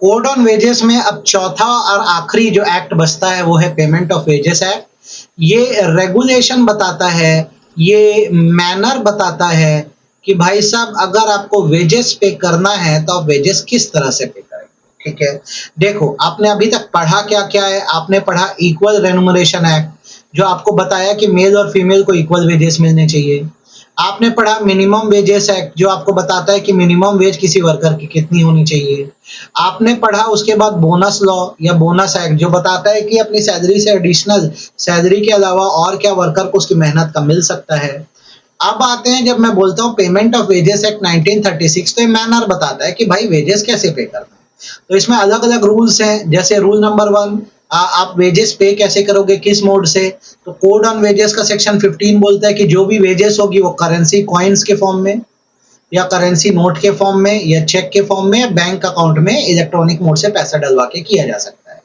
Code on wages में अब चौथा और आखिरी जो एक्ट बचता है वो है पेमेंट ऑफ वेजेस एक्ट। ये रेगुलेशन बताता है, ये मैनर बताता है कि भाई साहब अगर आपको वेजेस पे करना है तो आप वेजेस किस तरह से पे करें। ठीक है, देखो आपने अभी तक पढ़ा क्या क्या है। आपने पढ़ा इक्वल रेमुनरेशन एक्ट जो आपको बताया कि मेल और फीमेल को इक्वल वेजेस मिलने चाहिए। आपने पढ़ा मिनिमम वेजेस एक्ट जो आपको बताता है कि मिनिमम वेज किसी वर्कर की कितनी होनी चाहिए। आपने पढ़ा उसके बाद बोनस लॉ या बोनस एक्ट जो बताता है कि अपनी सैलरी से एडिशनल सैलरी के अलावा और क्या वर्कर को उसकी मेहनत का मिल सकता है। अब आते हैं, जब मैं बोलता हूँ पेमेंट ऑफ वेजेस एक्ट 1936 तो ये मैनर बताता है कि भाई वेजेस कैसे पे करना है। तो इसमें अलग अलग रूल्स हैं, जैसे रूल नंबर 1 आप वेजेस पे कैसे करोगे, किस मोड से। तो कोड ऑन वेजेस का सेक्शन 15 बोलता है कि जो भी वेजेस होगी वो करेंसी कॉइन्स के फॉर्म में या करेंसी नोट के फॉर्म में या चेक के फॉर्म में बैंक अकाउंट में इलेक्ट्रॉनिक मोड से पैसा डलवा के किया जा सकता है।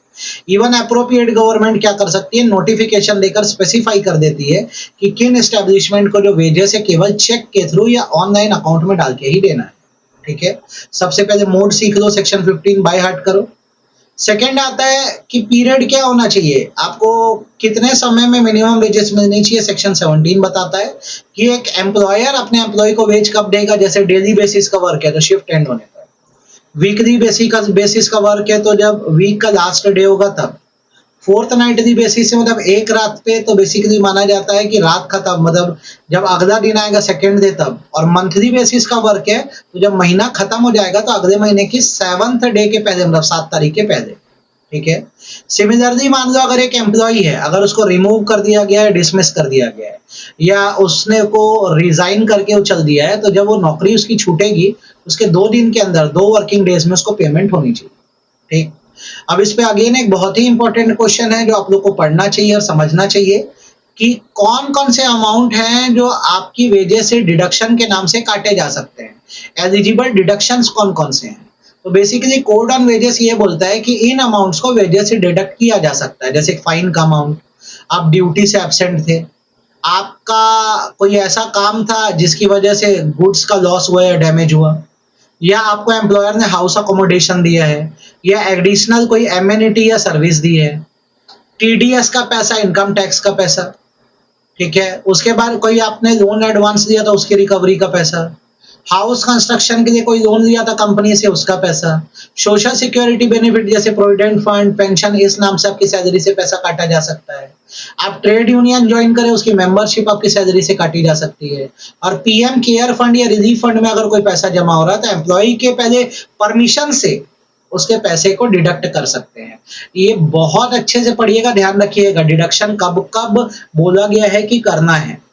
इवन अप्रोप्रिएट गवर्नमेंट क्या कर सकती है, नोटिफिकेशन देकर स्पेसिफाई कर देती है कि किन एस्टेब्लिशमेंट को जो वेजेस है केवल चेक के थ्रू या ऑनलाइन अकाउंट में डाल के ही देना है। ठीक है, सबसे पहले मोड सीख लो, सेक्शन 15 बाय हार्ट करो। सेकंड आता है कि पीरियड क्या होना चाहिए, आपको कितने समय में मिनिमम वेजेस मिलनी चाहिए। सेक्शन 17 बताता है कि एक एम्प्लॉयर अपने एम्प्लॉय को वेज कब देगा। जैसे डेली बेसिस का वर्क है तो शिफ्ट एंड होने पर, वीकली बेसिस का वर्क है तो जब वीक का लास्ट डे होगा तब, फोर्थ नाइटली बेसिस से मतलब एक रात पे तो बेसिकली माना जाता है कि रात खत्म मतलब जब अगला दिन आएगा सेकेंड डे तब। और मंथली बेसिस का वर्क है तो जब महीना खत्म हो जाएगा तो अगले महीने की 7th डे के पहले मतलब 7 तारीख के पहले। ठीक है, सिमिलरली मान लो अगर एक एम्प्लॉई है, अगर उसको रिमूव कर दिया गया है, डिसमिस कर दिया गया है या उसने को रिजाइन करके उछल दिया है तो जब वो नौकरी उसकी छूटेगी उसके 2 दिन के अंदर 2 वर्किंग डेज में उसको पेमेंट होनी चाहिए। ठीक, अब इस पे अगेन एक बहुत ही इंपॉर्टेंट क्वेश्चन है जो आप लोग को पढ़ना चाहिए और समझना चाहिए कि कौन कौन से अमाउंट हैं जो आपकी वेजेस से डिडक्शन के नाम से काटे जा सकते हैं। एलिजिबल डिडक्शंस कौन कौन से हैं। तो बेसिकली कोड ऑन वेजेस ये बोलता है कि इन अमाउंट्स को वेजेस से डिडक्ट किया जा सकता है। जैसे फाइन का अमाउंट, आप ड्यूटी से एब्सेंट थे, आपका कोई ऐसा काम था जिसकी वजह से गुड्स का लॉस हुआ या डैमेज हुआ, या आपको एम्प्लॉयर ने हाउस अकोमोडेशन दिया है या एडिशनल कोई एमेनिटी या सर्विस दी है, टीडीएस का पैसा, इनकम टैक्स का पैसा। ठीक है, उसके बाद कोई आपने लोन एडवांस लिया था उसकी रिकवरी का पैसा, हाउस कंस्ट्रक्शन के लिए कोई लोन लिया था कंपनी से उसका पैसा, सोशल सिक्योरिटी बेनिफिट जैसे प्रोविडेंट फंड, पेंशन, इस नाम से आपकी सैलरी से पैसा काटा जा सकता है। आप ट्रेड यूनियन ज्वाइन करें उसकी मेंबरशिप आपकी सैलरी से काटी जा सकती है। और पीएम केयर फंड या रिलीफ फंड में अगर कोई पैसा जमा हो रहा है तो एम्प्लॉय के पहले परमिशन से उसके पैसे को डिडक्ट कर सकते हैं। ये बहुत अच्छे से पढ़िएगा, ध्यान रखिएगा डिडक्शन कब कब बोला गया है कि करना है।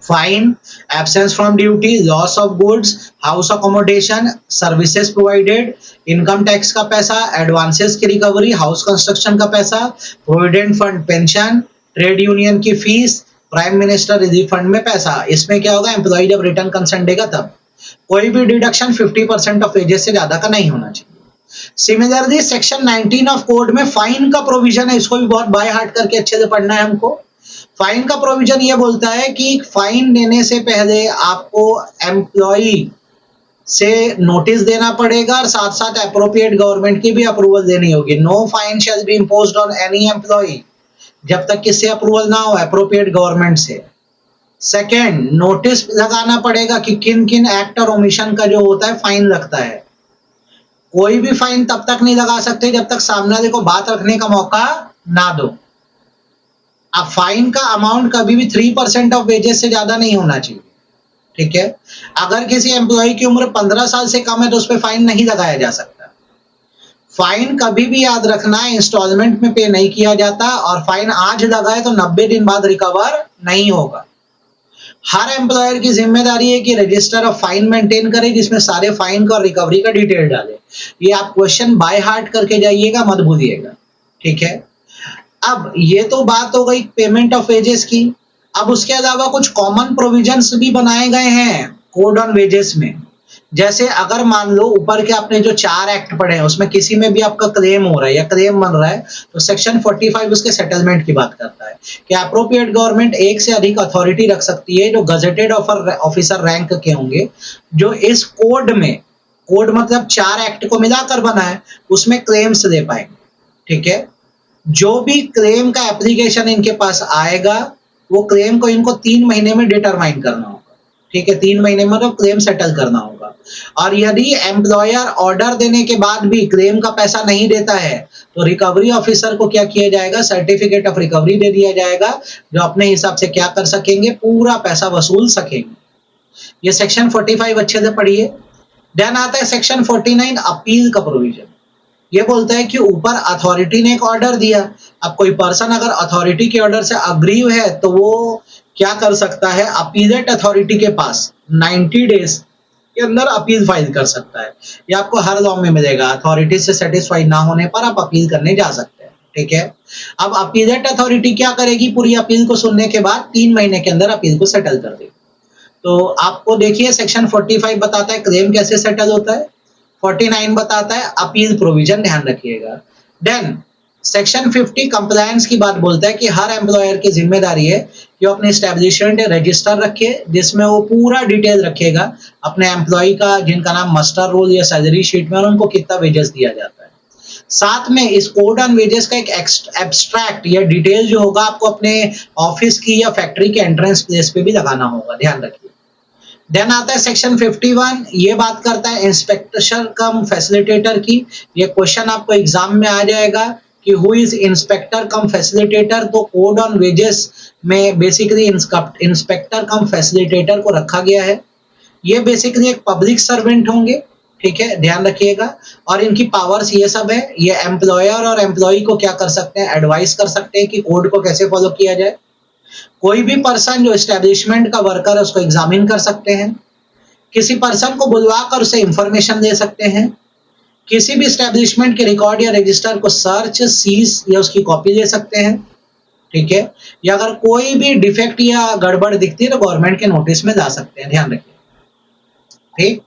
Fine, absence from duty, loss of goods, house accommodation, services provided, income tax का पैसा, एडवांसेस की रिकवरी, हाउस कंस्ट्रक्शन का पैसा, provident fund pension, trade union की fees, prime minister relief fund में पैसा। इसमें क्या होगा, एम्प्लॉय जब रिटर्न कंसेंट देगा तब कोई भी डिडक्शन 50% ऑफ वेजेस से ज्यादा का नहीं होना चाहिए। सिमिलरली सेक्शन 19 ऑफ कोड में फाइन का प्रोविजन है, इसको भी बहुत बाय हार्ट करके अच्छे से पढ़ना है हमको। फाइन का प्रोविजन ये बोलता है कि फाइन देने से पहले आपको एम्प्लॉई से नोटिस देना पड़ेगा और साथ साथ अप्रोप्रिएट गवर्नमेंट की भी अप्रूवल देनी होगी। No fine shall be imposed on any employee जब तक किससे अप्रूवल ना हो, अप्रोप्रिएट गवर्नमेंट से। सेकेंड, नोटिस लगाना पड़ेगा कि किन किन एक्ट और ओमिशन का जो होता है फाइन लगता है। कोई भी फाइन तब तक नहीं लगा सकते जब तक सामने वाले को बात रखने का मौका ना दो। अब फाइन का अमाउंट कभी भी 3% ऑफ वेजेस से ज्यादा नहीं होना चाहिए। ठीक है, अगर किसी एम्प्लॉय की उम्र 15 साल से कम है तो उस पर फाइन नहीं लगाया जा सकता। फाइन कभी भी याद रखना इंस्टॉलमेंट में पे नहीं किया जाता और फाइन आज लगाए तो 90 दिन बाद रिकवर नहीं होगा। हर एम्प्लॉयर की जिम्मेदारी है कि रजिस्टर ऑफ फाइन मेंटेन करे जिसमें सारे फाइन का और रिकवरी का डिटेल डाले। ये आप क्वेश्चन बाय हार्ट करके जाइएगा, मत भूलिएगा। ठीक है, अब ये तो बात हो गई पेमेंट ऑफ वेजेस की। अब उसके अलावा कुछ कॉमन प्रोविजंस भी बनाए गए हैं कोड ऑन वेजेस में। जैसे अगर मान लो ऊपर के आपने जो 4 एक्ट पढ़े हैं उसमें किसी में भी आपका क्लेम हो रहा है या क्लेम बन रहा है तो सेक्शन 45 उसके सेटलमेंट की बात करता है कि अप्रोप्रिएट गवर्नमेंट एक से अधिक अथॉरिटी रख सकती है जो गजेटेड ऑफिसर रैंक के होंगे जो इस कोड में कोड मतलब 4 एक्ट को मिलाकर बना है, उसमें क्लेम्स दे पाएंगे। ठीक है, जो भी क्लेम का एप्लीकेशन इनके पास आएगा, वो क्लेम को इनको 3 महीने में डिटरमाइन करना होगा। ठीक है, 3 महीने में तो क्लेम सेटल करना होगा। और यदि एम्प्लॉयर ऑर्डर देने के बाद भी क्लेम का पैसा नहीं देता है, तो रिकवरी ऑफिसर को क्या किया जाएगा, सर्टिफिकेट ऑफ रिकवरी दे दिया जाएगा, जो अपने हिसाब से क्या कर सकेंगे, पूरा पैसा वसूल सकेंगे। ये सेक्शन 45 अच्छे से पढ़िए। देन आता है सेक्शन 49 अपील का प्रोविजन। ये बोलता है कि ऊपर अथॉरिटी ने एक ऑर्डर दिया, अब कोई पर्सन अगर अथॉरिटी के ऑर्डर से अग्री है तो वो क्या कर सकता है, अपीलेट अथॉरिटी के पास 90 डेज के अंदर अपील फाइल कर सकता है। ये आपको हर लॉ में मिलेगा, अथॉरिटी से सेटिस्फाई ना होने पर आप अपील करने जा सकते हैं। ठीक है, अब अपीलेट अथॉरिटी क्या करेगी, पूरी अपील को सुनने के बाद 3 महीने के अंदर अपील को सेटल कर देगी। तो आपको देखिए सेक्शन 45 बताता है क्लेम कैसे सेटल होता है, 49 बताता है अपील प्रोविजन, ध्यान रखिएगा। देन सेक्शन 50 कंप्लायंस की बात बोलता है कि हर एम्प्लॉयर की जिम्मेदारी है कि वो अपने एस्टेब्लिशमेंट रजिस्टर रखे, जिसमें वो पूरा डिटेल रखेगा अपने एम्प्लॉय का, जिनका नाम मस्टर रोल या सैलरी शीट में, और उनको कितना वेजेस दिया जाता है। साथ में इस कोड ऑन वेजेस का एक एब्स्ट्रैक्ट या डिटेल जो होगा आपको अपने ऑफिस की या फैक्ट्री के एंट्रेंस प्लेस पे भी लगाना होगा, ध्यान रखिए। देन आता है सेक्शन 51, ये बात करता है इंस्पेक्टर कम फैसिलिटेटर की। ये क्वेश्चन आपको एग्जाम में आ जाएगा कि who is inspector come facilitator. तो कोड ऑन वेजेस में बेसिकली इंस्पेक्टर कम फैसिलिटेटर को रखा गया है। ये बेसिकली एक पब्लिक सर्वेंट होंगे। ठीक है, ध्यान रखिएगा। और इनकी पावर्स ये सब है, ये एम्प्लॉयर और एम्प्लॉय को क्या कर सकते हैं, एडवाइस कर सकते हैं कि कोड को कैसे फॉलो किया जाए। कोई भी पर्सन जो एस्टेब्लिशमेंट का वर्कर है उसको एग्जामिन कर सकते हैं, किसी पर्सन को बुलवाकर उसे इंफॉर्मेशन दे सकते हैं, किसी भी एस्टेब्लिशमेंट के रिकॉर्ड या रजिस्टर को सर्च, सीज या उसकी कॉपी ले सकते हैं। ठीक है, या अगर कोई भी डिफेक्ट या गड़बड़ दिखती है तो गवर्नमेंट के नोटिस में ला सकते हैं, ध्यान रखिए। ठीक,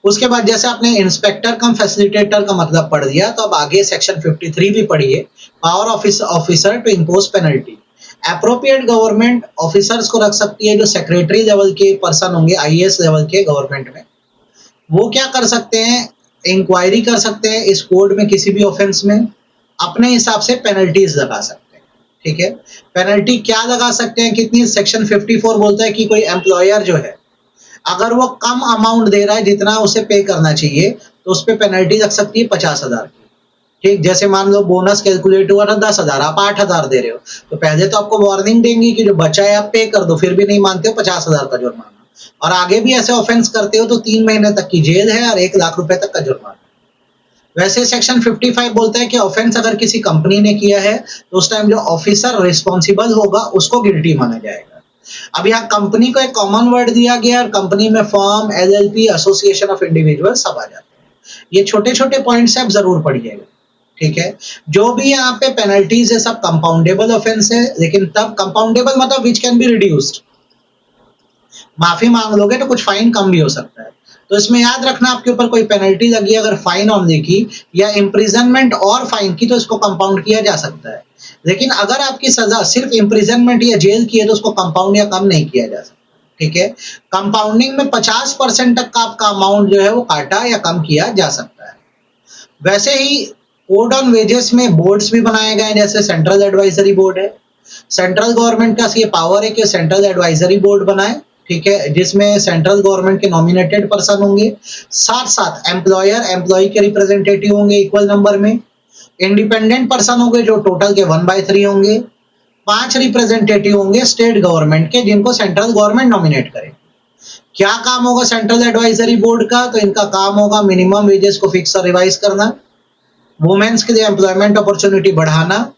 उसके बाद जैसे आपने इंस्पेक्टर कम फैसिलिटेटर का मतलब पढ़ दिया, तो अब आगे सेक्शन 53 भी पढ़िए, power officer to impose penalty. Appropriate government officers को रख सकती है, जो सेक्रेटरी लेवल के पर्सन होंगे आईएएस लेवल के गवर्नमेंट में। वो क्या कर सकते हैं, इंक्वायरी कर सकते हैं इस कोड में किसी भी ऑफेंस में, अपने हिसाब से पेनल्टीज लगा सकते हैं। ठीक है, पेनल्टी क्या लगा सकते हैं, कितनी, सेक्शन 54 बोलता है कि कोई एम्प्लॉयर जो है अगर वो कम अमाउंट दे रहा है जितना उसे पे करना चाहिए, तो उस पर पेनल्टी लग सकती है 50,000 की। ठीक, जैसे मान लो बोनस कैलकुलेट हुआ था 10,000, आप 8,000 दे रहे हो, तो पहले तो आपको वार्निंग देंगी कि जो बचा है आप पे कर दो, फिर भी नहीं मानते हो 50,000 का जुर्माना, और आगे भी ऐसे ऑफेंस करते हो तो 3 महीने तक की जेल है और 1 लाख रुपए तक का जुर्माना। वैसे सेक्शन 55 बोलता है कि ऑफेंस अगर किसी कंपनी ने किया है तो उस टाइम जो ऑफिसर रिस्पॉन्सिबल होगा उसको गिल्टी माना जाएगा। अब यहाँ कंपनी को एक कॉमन वर्ड दिया गया और कंपनी में firm, LLP, association of individual सब आ जाते हैं। ये छोटे छोटे पॉइंट्स आप जरूर पढ़िएगा। ठीक है, जो भी यहाँ पे पेनल्टीज है सब कंपाउंडेबल ऑफेंस है, लेकिन तब कंपाउंडेबल मतलब विच कैन बी रिड्यूस्ड, माफी मांग लोगे तो कुछ फाइन कम भी हो सकता है। तो इसमें याद रखना, आपके ऊपर कोई पेनल्टी लगी अगर फाइन ऑनली की या इम्प्रिजनमेंट और फाइन की, तो इसको कंपाउंड किया जा सकता है। लेकिन अगर आपकी सजा सिर्फ इम्प्रिजनमेंट या जेल की है तो उसको कंपाउंड या कम नहीं किया जा सकता। ठीक है, कंपाउंडिंग में 50% तक का आपका अमाउंट जो है वो काटा या कम किया जा सकता है। वैसे ही कोड ऑन वेजेस में बोर्ड्स भी बनाए गए हैं, जैसे सेंट्रल एडवाइजरी बोर्ड है। सेंट्रल गवर्नमेंट का ये पावर है कि सेंट्रल एडवाइजरी बोर्ड बनाए। ठीक है, जिसमें सेंट्रल गवर्नमेंट के नॉमिनेटेड पर्सन होंगे, साथ साथ एम्प्लॉयर एम्प्लॉय के रिप्रेजेंटेटिव होंगे इक्वल नंबर में, इंडिपेंडेंट पर्सन होंगे जो टोटल के 1/3 होंगे, 5 रिप्रेजेंटेटिव होंगे स्टेट गवर्नमेंट के जिनको सेंट्रल गवर्नमेंट नॉमिनेट करे। क्या काम होगा सेंट्रल एडवाइजरी बोर्ड का, तो इनका काम होगा मिनिमम वेजेस को फिक्स और रिवाइज करना, वुमेन्स के लिए एम्प्लॉयमेंट अपॉर्चुनिटी बढ़ाना,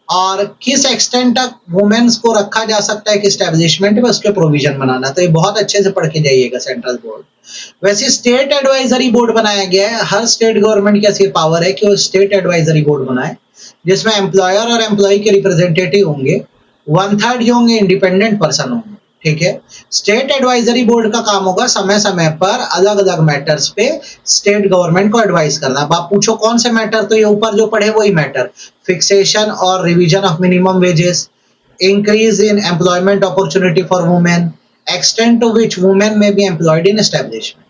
और किस एक्सटेंट तक वुमेन्स को रखा जा सकता है कि एस्टेब्लिशमेंट में उसके प्रोविजन बनाना। तो ये बहुत अच्छे से पढ़ के जाइएगा सेंट्रल बोर्ड। वैसे स्टेट एडवाइजरी बोर्ड बनाया गया है, हर स्टेट गवर्नमेंट की ऐसी पावर है कि वो स्टेट एडवाइजरी बोर्ड बनाए, जिसमें एम्प्लॉयर और एम्प्लॉय के रिप्रेजेंटेटिव होंगे, 1/3 जो होंगे इंडिपेंडेंट पर्सन होंगे। ठीक है, स्टेट एडवाइजरी बोर्ड का काम होगा समय समय पर अलग अलग मैटर्स पे स्टेट गवर्नमेंट को एडवाइस करना। अब आप पूछो कौन से मैटर, तो ये ऊपर जो पढ़े वही मैटर, फिक्सेशन और revision of minimum wages, increase in employment opportunity for women, extent to which women may be employed in establishment.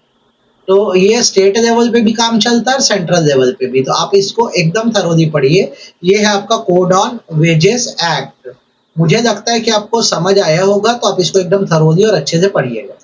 तो ये स्टेट लेवल पे भी काम चलता है और सेंट्रल लेवल पे भी, तो आप इसको एकदम थरोली पढ़िए। ये है आपका कोड ऑन वेजेस एक्ट। मुझे लगता है कि आपको समझ आया होगा, तो आप इसको एकदम थरोली और अच्छे से पढ़िएगा।